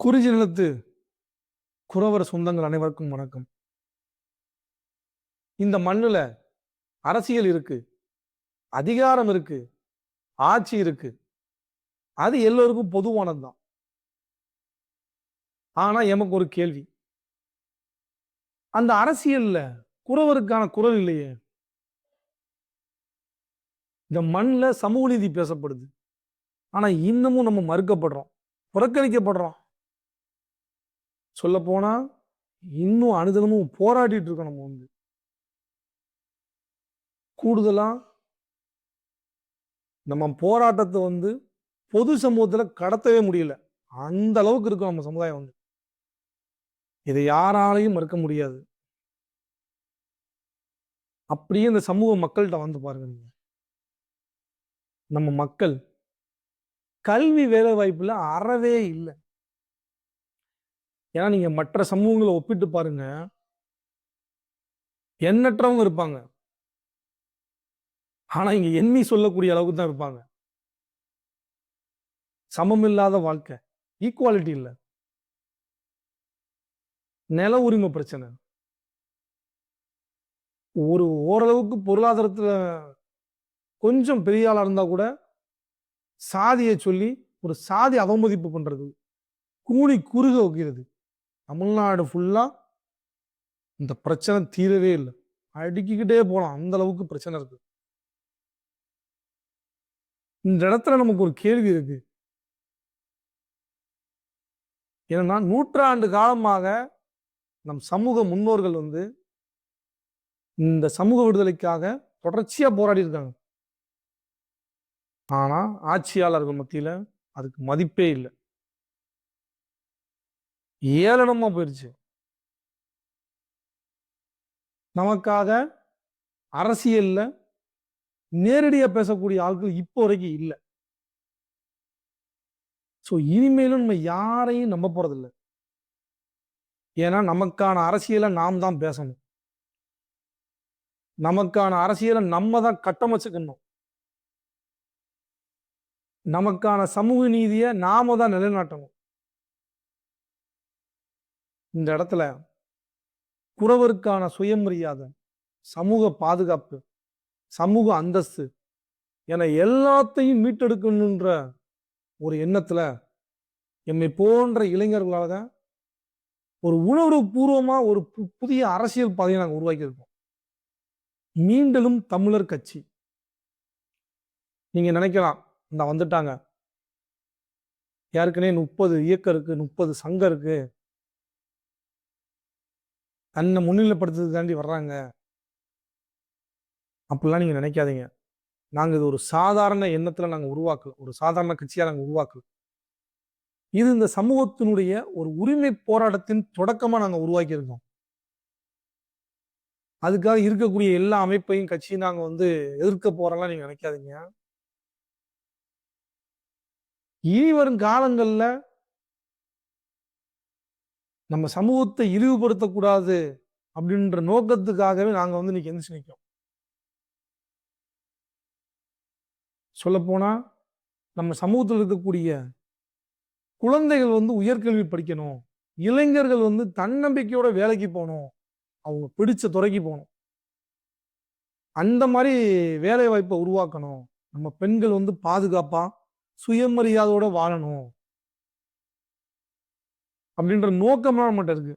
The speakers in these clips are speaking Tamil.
குறிஞ்சி நிலத்து குறவர் சொந்தங்கள் அனைவருக்கும் வணக்கம். இந்த மண்ணுல அரசியல் இருக்கு, அதிகாரம் இருக்கு, ஆட்சி இருக்கு. அது எல்லோருக்கும் பொதுவானது தான். ஆனா எமக்கு ஒரு கேள்வி. அந்த அரசியல்ல குறவருக்கான குரல் இல்லையே. இந்த மண்ல சமூக நீதி பேசப்படுது. ஆனா இன்னமும் நம்ம மறுக்கப்படுறோம், புறக்கணிக்கப்படுறோம். சொல்லப்போனா இன்னும் அனுதினமும் போராடிட்டு இருக்கோம் நம்ம வந்து. கூடுதலா நம்ம போராட்டத்தை வந்து பொது சமூகத்துல கடத்தவே முடியல. அந்த அளவுக்கு இருக்கும் நம்ம சமுதாயம் வந்து. இதை யாராலையும் மறுக்க முடியாது. அப்படியே இந்த சமூக மக்கள்கிட்ட வந்து பாருங்க நீங்க. நம்ம மக்கள் கல்வி வேலை வாய்ப்புல அறவே இல்லை. ஏன்னா நீங்க மற்ற சமூகங்களை ஒப்பிட்டு பாருங்க, எண்ணற்றவங்க இருப்பாங்க. ஆனா இங்க எண்ணி சொல்லக்கூடிய அளவுக்கு தான் இருப்பாங்க. சமமில்லாத வாழ்க்கை, ஈக்குவாலிட்டி இல்ல, நில உரிமை பிரச்சனை, ஒரு ஓரளவுக்கு பொருளாதாரத்துல கொஞ்சம் பெரிய ஆளா இருந்தா கூட சாதியை சொல்லி ஒரு சாதி அவமதிப்பு பண்றது, கூனி குறுக வைக்கிறது. தமிழ்நாடு ஃபுல்லா இந்த பிரச்சனை தீரவே இல்லை. அடுக்கிக்கிட்டே போலாம், அந்த அளவுக்கு பிரச்சனை இருக்கு. இந்த இடத்துல நமக்கு ஒரு கேள்வி இருக்கு. ஏன்னா நூற்றாண்டு காலமாக நம் சமூக முன்னோர்கள் வந்து இந்த சமூக விடுதலைக்காக தொடர்ச்சியா போராடி இருக்காங்க. ஆனா ஆட்சியாளர்கள் மத்தியில அதுக்கு மதிப்பே இல்லை, ஏளனமா போயிருச்சு. நமக்காக அரசியல்ல நேரடியா பேசக்கூடிய ஆட்கள் இப்போ வரைக்கும் இல்லை. சோ இனிமேலும் நம்ம யாரையும் நம்ப போறது இல்லை. ஏன்னா நமக்கான அரசியலை நாம் தான் பேசணும். நமக்கான அரசியலை நம்ம தான் கட்டமைச்சுக்கணும். நமக்கான சமூக நீதியை நாம தான் நிலைநாட்டணும். இந்த இடத்துல குறவருக்கான சுயமரியாதை, சமூக பாதுகாப்பு, சமூக அந்தஸ்து என எல்லாத்தையும் மீட்டெடுக்கணுன்ற ஒரு எண்ணத்துல எம்மை போன்ற இளைஞர்களாக ஒரு உணர்வு பூர்வமா ஒரு புதிய அரசியல் பாதையை நாங்கள் உருவாக்கி இருக்கோம். மீண்டும் தமிழர் கட்சி. நீங்க நினைக்கலாம், இந்த வந்துட்டாங்க, ஏற்கனவே 30 இயக்கம் இருக்கு, 30 சங்கம் இருக்கு, தன்னை முன்னிலைப்படுத்துறதுக்காண்டி வர்றாங்க அப்படிலாம் நீங்க நினைக்காதீங்க. நாங்க இது ஒரு சாதாரண எண்ணத்துல நாங்க உருவாக்கல, ஒரு சாதாரண கட்சியா நாங்க உருவாக்கல. இது இந்த சமூகத்தினுடைய ஒரு உரிமை போராட்டத்தின் தொடக்கமா நாங்க உருவாக்கி இருக்கோம். அதுக்காக இருக்கக்கூடிய எல்லா அமைப்பையும் கட்சியும் நாங்க வந்து எதிர்க்க போறோம்லாம் நீங்க நினைக்காதீங்க. இனி வரும் காலங்கள்ல நம்ம சமூகத்தை இழிவுபடுத்தக்கூடாது அப்படின்ற நோக்கத்துக்காகவே நாங்க வந்து இன்னைக்கு எந்திரிச்சு நிற்கிறோம். சொல்ல போனா நம்ம சமூகத்தில் இருக்கக்கூடிய குழந்தைகள் வந்து உயர்கல்வி படிக்கணும், இளைஞர்கள் வந்து தன்னம்பிக்கையோட வேலைக்கு போகணும், அவங்க பிடிச்ச துறைக்கு போகணும், அந்த மாதிரி வேலை வாய்ப்பை உருவாக்கணும், நம்ம பெண்கள் வந்து பாதுகாப்பா சுயமரியாதையோட வாழணும் அப்படின்ற நோக்கம்லாம் நம்மகிட்ட இருக்கு.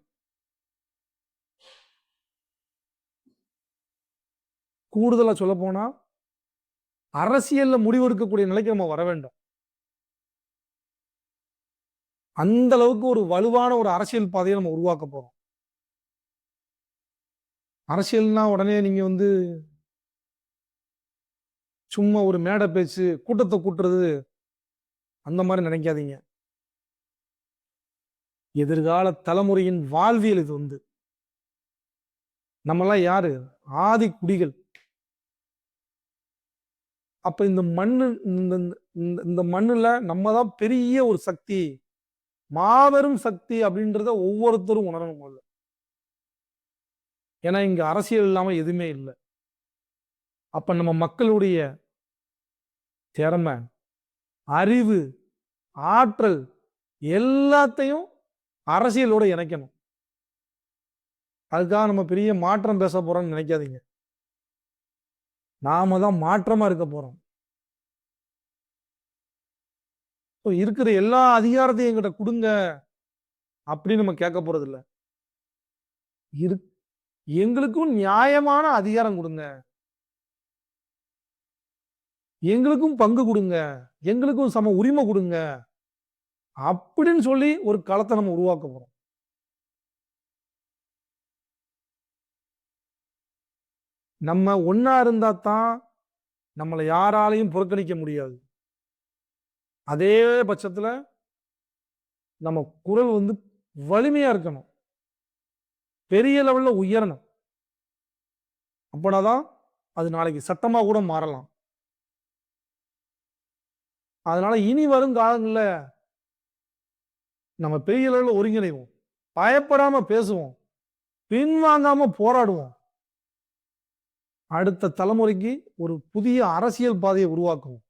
கூடுதலா சொல்ல போனா அரசியல்ல முடிவெடுக்கக்கூடிய நிலைக்கு நம்ம வர வேண்டும். அந்த அளவுக்கு ஒரு வலுவான ஒரு அரசியல் பாதையை நம்ம உருவாக்க போறோம். அரசியல்னா உடனே நீங்க வந்து சும்மா ஒரு மேடை பேச்சு, கூட்டத்தை கூட்டுறது, அந்த மாதிரி நினைக்காதீங்க. எதிர்கால தலைமுறையின் வாழ்வியல் இது வந்து. நம்மெல்லாம் யாரு? ஆதி குடிகள். அப்ப இந்த மண்ணு, இந்த மண்ணுல நம்ம தான் பெரிய ஒரு சக்தி, மாபெரும் சக்தி அப்படின்றத ஒவ்வொருத்தரும் உணரணும் முதல்ல. ஏன்னா இங்க அரசியல் இல்லாம எதுவுமே இல்லை. அப்ப நம்ம மக்களுடைய திறமை, அறிவு, ஆற்றல் எல்லாத்தையும் அரசியலோட இணைக்கணும். அதுக்காக நம்ம பெரிய மாற்றம் பேச போறோம்னு நினைக்காதீங்க. நாம தான் மாற்றமா இருக்க போறோம். இருக்கிற எல்லா அதிகாரத்தையும் என்கிட்ட குடுங்க அப்படின்னு நம்ம கேட்க போறது இல்ல. எங்களுக்கும் நியாயமான அதிகாரம் குடுங்க. எங்களுக்கும் பங்கு குடுங்க. எங்களுக்கும் சம உரிமை குடுங்க. அப்படின்னு சொல்லி ஒரு களத்தை நம்ம உருவாக்க போறோம். நம்ம ஒண்ணா இருந்தா தான் நம்மள யாராலையும் புறக்கணிக்க முடியாது. அதே பட்சத்துல நம்ம குரல் வலிமையா இருக்கணும். பெரிய லெவல்ல உயரணும். அப்பனாதான் அது நாளைக்கு சட்டமா கூட மாறலாம். அதனால இனி வரும் காலங்கள்ல நம்ம பெரிய லெவல்ல ஒருங்கிணைவோம். பயப்படாம பேசுவோம். பின்வாங்காம போராடுவோம். அடுத்த தலைமுறைக்கு ஒரு புதிய அரசியல் பாதையை உருவாக்குவோம்.